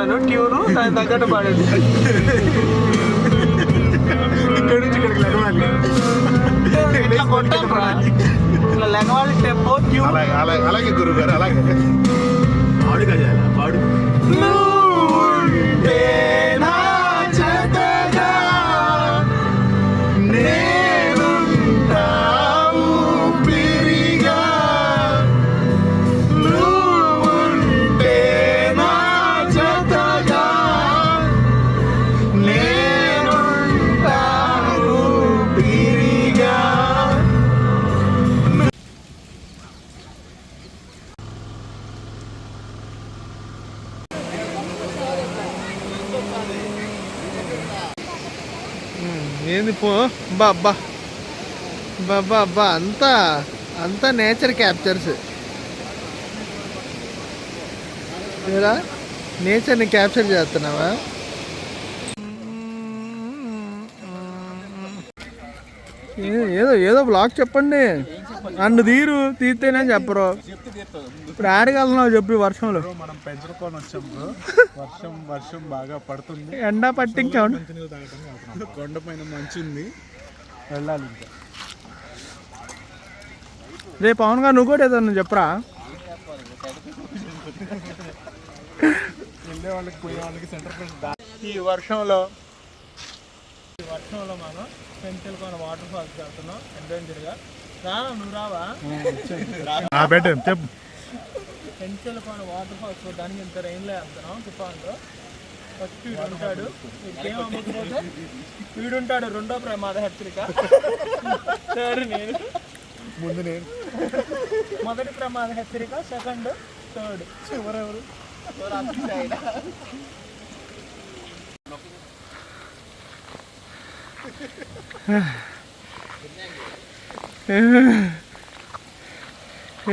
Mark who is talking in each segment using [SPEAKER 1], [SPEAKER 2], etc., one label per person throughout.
[SPEAKER 1] చెప్తాను ట్యూను దాని తగ్గట్టు పాడండి. ఇక్కడ నుంచి ఇక్కడికి లెగవాలి, ఇట్లా కొట్టాలి, ఇట్లా లెగవాలి టెంపో ట్యూన్.
[SPEAKER 2] అలాగే గురువు గారు అలాగే పాడుగా చేయాలి. పాడు
[SPEAKER 1] ఏంది పో బాబ్బా బాబ్బా అబ్బా అంతా అంతా నేచర్ క్యాప్చర్స్. ఏరా నేచర్ని క్యాప్చర్ చేస్తున్నావా? ఏదో ఏదో బ్లాగ్ చెప్పండి. అన్ను తీస్తేనే చెప్పరు. ఇప్పుడు ఆడగలుగుతున్నావు చెప్పి వర్షంలో.
[SPEAKER 2] మనం పెంచుకొని వచ్చాం బ్రో. వర్షం బాగా పడుతుంది.
[SPEAKER 1] ఎండా పట్టింకా
[SPEAKER 2] కొండ పైన మంచి ఉంది, వెళ్ళాలి ఇంకా.
[SPEAKER 1] రేపు పవన్ గారు నువ్వు కూడా ఏదన్నా చెప్పరా?
[SPEAKER 2] వెళ్ళే వాళ్ళకి పోయే వాళ్ళకి సెంటర్ ఫ్రెండ్స్.
[SPEAKER 1] ఈ వర్షంలో మనం పెంచల్కొని వాటర్ ఫాల్స్ వెళ్తున్నాం అడ్వెంచర్గా. నువ్వు రావా?
[SPEAKER 2] చెప్పు.
[SPEAKER 1] పెంచల్కొని వాటర్ ఫాల్స్ చూడడానికి ఇంత రైన్లో వెళ్తున్నాం తుఫాన్లో. ఫస్ట్ వీడుంటాడు రెండో ప్రమాద హెచ్చరిక. నేను మొదటి ప్రమాద హెచ్చరిక, సెకండ్, థర్డ్. ఎవరెవరు?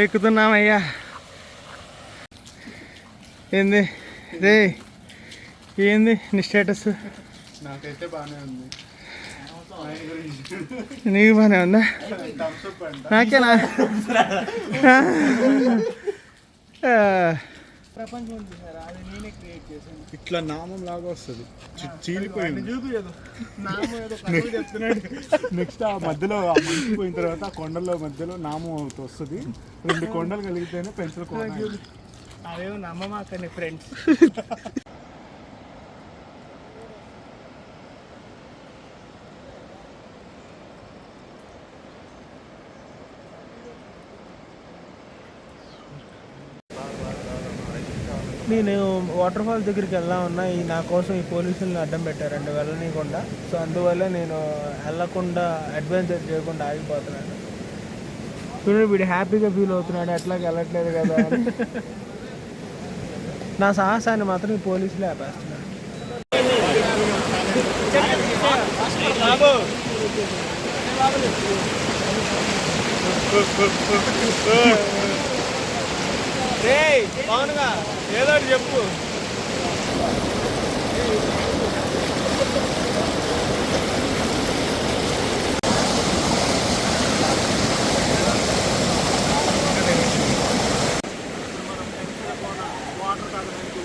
[SPEAKER 1] ఎక్కుతున్నామయ్యా. ఏంది రే, ఏంది నీ స్టేటస్?
[SPEAKER 2] నాకైతే బాగానే ఉంది.
[SPEAKER 1] నీకు బాగానే ఉందా? నాకేనా? ప్రపంచం అది నేనే క్రియేట్ చేశాను.
[SPEAKER 2] ఇట్లా నామం లాగా వస్తుంది, చీలిపోయింది. నెక్స్ట్ ఆ మధ్యలో పోయిన తర్వాత ఆ కొండల మధ్యలో నామం వస్తుంది. 2 కొండలు కలిగితేనే పెంచుకోవాలి.
[SPEAKER 1] అవేమో నమ్మమాకండి ఫ్రెండ్స్. నేను వాటర్ ఫాల్ దగ్గరికి వెళ్దామన్నా నా కోసం ఈ పోలీసులను అడ్డం పెట్టారండి వెళ్ళనీయకుండా. సో అందువల్ల నేను వెళ్ళకుండా అడ్వెంచర్ చేయకుండా ఆగిపోతున్నాను. చూడండి వీడు హ్యాపీగా ఫీల్ అవుతున్నాడు, ఎట్లాగ వెళ్ళట్లేదు కదా అని. నా సాహసాన్ని మాత్రం ఈ పోలీసులు ఆపేస్తున్నాడు. బాగునుగా ఏదో చెప్పు.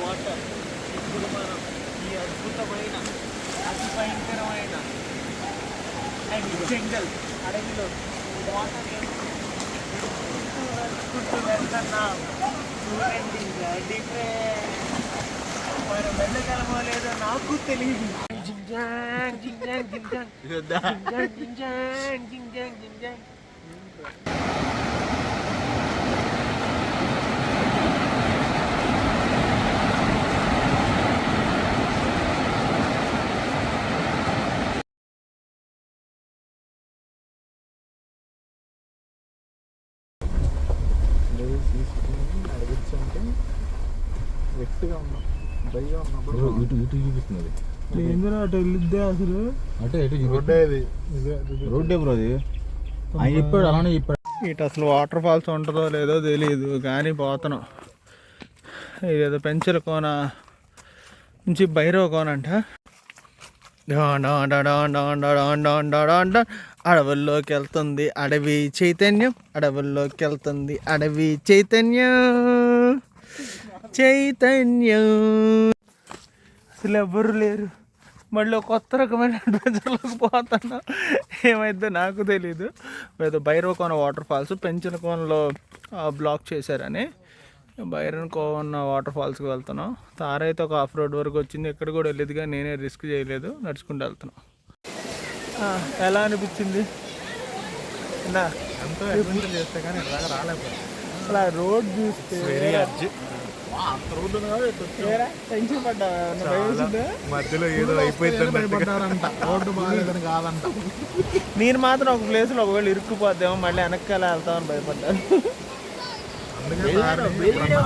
[SPEAKER 1] వాటర్ ఇప్పుడు మనం ఈ అద్భుతమైన అతి భయంకరమైన జంగల్ అడవిలో వాటర్ వెళ్తున్నాం. చూడండి మనం వెళ్ళగలమో లేదో నాకు తెలియదు.
[SPEAKER 2] గట్టిగా ఉన్నాం, డ్రైగా ఉన్నప్పుడు
[SPEAKER 3] ఇటు చూపిస్తున్నది.
[SPEAKER 1] ఏంద్రా అటు వెళ్ళిద్దే అసలు?
[SPEAKER 3] అంటే ఎటు
[SPEAKER 2] రోడ్డే
[SPEAKER 3] బ్రో అది. ఆయన చెప్పాడు, అలానే చెప్పాడు.
[SPEAKER 1] ఇటు అసలు వాటర్ ఫాల్స్ ఉంటుందో లేదో తెలియదు కానీ పోతున్నాం. ఇదేదో పెంచల కోన నుంచి భైరవ కోన అంట. అడవుల్లోకి వెళ్తుంది అడవి చైతన్యం, అడవుల్లోకి వెళ్తుంది అడవి చైతన్యం, చైతన్యం. అసలు ఎవ్వరు లేరు. మళ్ళీ ఒక కొత్త రకమైన అడ్వెంచర్లోకి పోతున్నా. ఏమైందో నాకు తెలీదు. ఏదో భైరవకోన వాటర్ ఫాల్స్ పెంచనకోనలో బ్లాక్ చేశారని భైరవకోన వాటర్ ఫాల్స్కి వెళ్తున్నాం. తారైతే ఒక ఆఫ్ రోడ్ వరకు వచ్చింది. ఎక్కడ కూడా వెళ్ళేది కానీ నేనే రిస్క్ చేయలేదు, నడుచుకుంటూ వెళ్తున్నాం. ఎలా అనిపించింది?
[SPEAKER 2] ఎంతో అడ్వెంచర్ చేస్తే కానీ ఇలాగ రాలేకపోతే
[SPEAKER 1] అసలు ఆ రోడ్ చూస్తే
[SPEAKER 2] అంత రోడ్డు
[SPEAKER 1] టెన్షన్ పడ్డా.
[SPEAKER 2] మధ్యలో ఏదో అయిపోయిందంట.
[SPEAKER 3] రోడ్డు బాగాలేదని కాదంట.
[SPEAKER 1] నేను మాత్రం ఒక ప్లేస్లో ఒకవేళ ఇరుక్కుపోద్దామో మళ్ళీ వెనక్కి వెళ్తామని భయపడ్డాను.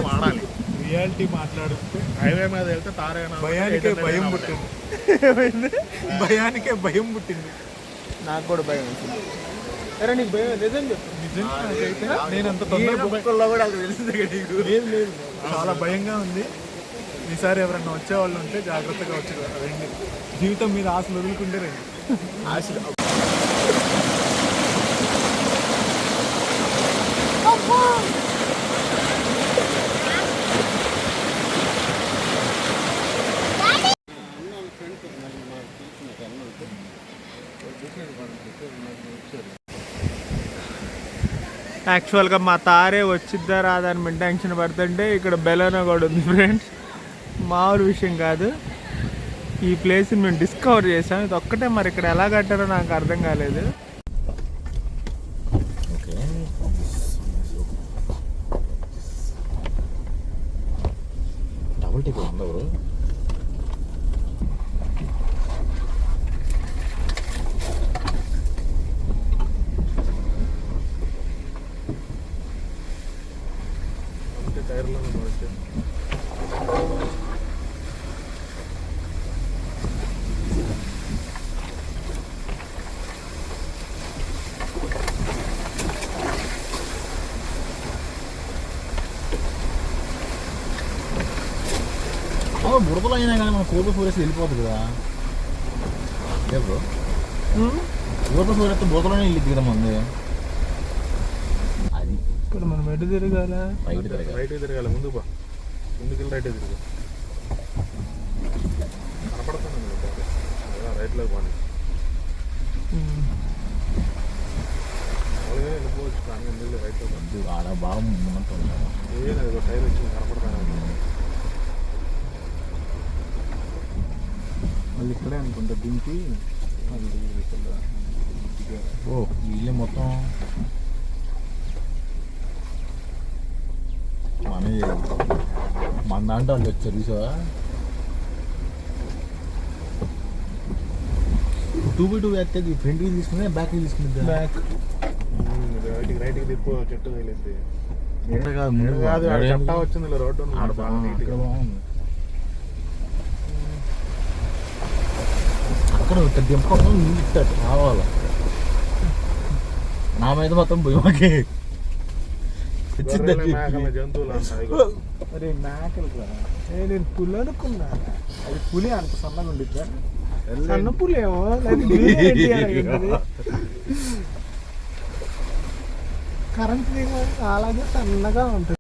[SPEAKER 2] వాడాలి రియాలిటీ మాట్లాడితే హైవే మీద వెళ్తే భయానికే భయం పుట్టింది. భయానికే భయం పుట్టింది.
[SPEAKER 1] నాకు కూడా భయం వచ్చింది. అరే నీకు భయం నిజం చెప్పు.
[SPEAKER 2] నిజంగా నేను అంత లేదు చాలా భయంగా ఉంది. ఈసారి ఎవరన్నా వచ్చేవాళ్ళు ఉంటే జాగ్రత్తగా వచ్చి రండి. జీవితం మీద ఆశలు వదులుకుంటే రండి.
[SPEAKER 1] ఆశలు యాక్చువల్గా మా తారే వచ్చిద్దా రాదని మేము టెన్షన్ పడుతుంటే ఇక్కడ బెలూనా కూడా ఉంది ఫ్రెండ్స్. మామూలు విషయం కాదు. ఈ ప్లేస్ని మేము డిస్కవర్ చేసాం. ఇది ఒక్కటే మరి ఇక్కడ ఎలా కట్టారో నాకు అర్థం కాలేదు.
[SPEAKER 3] డబుల్ టిక్ ఉంది ఎవరు? బుడతలు అయినా కానీ మనం 4x4 వేసి వెళ్ళిపోతుంది కదా. ఏ బ్రో 4x4 అయితే బుడతలోనే వెళ్ళిద్ది కదా మంది. అది
[SPEAKER 1] ఇక్కడ మనం ఎటు తిరగాల?
[SPEAKER 2] రైట్ తిరగాలి. ముందుకు ముందుకెళ్ళి రైట్ తిరగాలి. కనపడుతుంది రైట్లో పోనీ. వెళ్ళిపోవచ్చు కానీ ఎందుకు రైట్లో
[SPEAKER 3] ఆడ బాగా ముందుంటుంది.
[SPEAKER 2] ఏదో టైర్ వచ్చింది కనపడతానే ఉంది. మళ్ళీ ఇక్కడే అనుకుంటా దింపి
[SPEAKER 3] ఓ ఇల్లు మొత్తం మన దాంట్లో వాళ్ళు వచ్చారు చూసావా. 2x2 వేస్తే ఫ్రంట్కి తీసుకుని బ్యాక్కి తీసుకుని
[SPEAKER 1] బ్యాక్
[SPEAKER 2] రైట్కి తిప్పు చెట్టు తగిలింది.
[SPEAKER 3] కాదు
[SPEAKER 2] చట్టా వచ్చింది రోడ్డు
[SPEAKER 3] బాగుంది. అక్కడ దింపకం ఇస్తాడు రావాలి. నా మీద మొత్తం భయమాకే
[SPEAKER 2] జంతువులు
[SPEAKER 1] అరే మేకలు కూడా. నేను పులి అనుకున్నా.
[SPEAKER 2] అది పులి అంత సన్నగా ఉండిద్దా?
[SPEAKER 1] సన్న పులి ఏమో కరెంట్ అలాగే సన్నగా ఉంటుంది.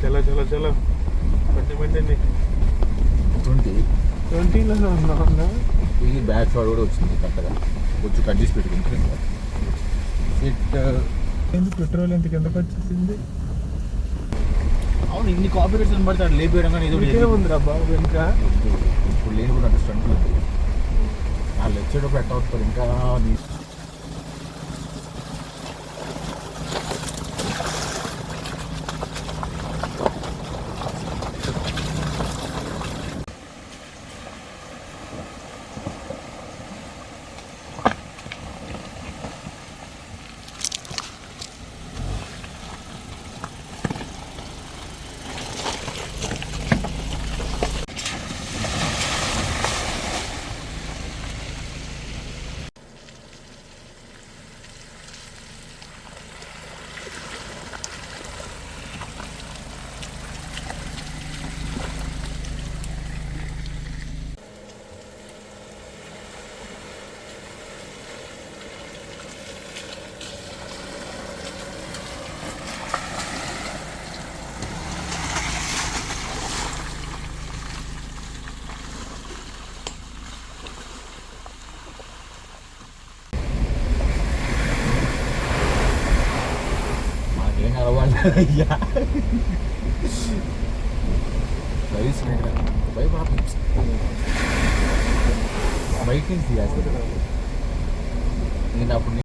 [SPEAKER 2] చలో చలో చలో బండి
[SPEAKER 1] 20లోనే ఉన్నా.
[SPEAKER 3] ఇది బ్యాక్ షాట్ కూడా వచ్చింది కరెక్ట్గా. కొంచెం కట్ చేసి పెట్టుకుంటుంది.
[SPEAKER 1] ఎందుకు పెట్రోల్ ఎంత కిందకు వచ్చేసింది?
[SPEAKER 3] అవును ఇన్ని కాపీ రేట్స్ పడతాడు లేపేయడం కానీ ఏదో
[SPEAKER 1] ఉందిరా బాబు వెనుక.
[SPEAKER 3] ఇప్పుడు లేని కూడా అంటే స్టంట్ లేదు. వాళ్ళు వచ్చేటప్పుడు పెట్టవుతారు ఇంకా. అయ్యా బయట నుంచి నేను అప్పుడు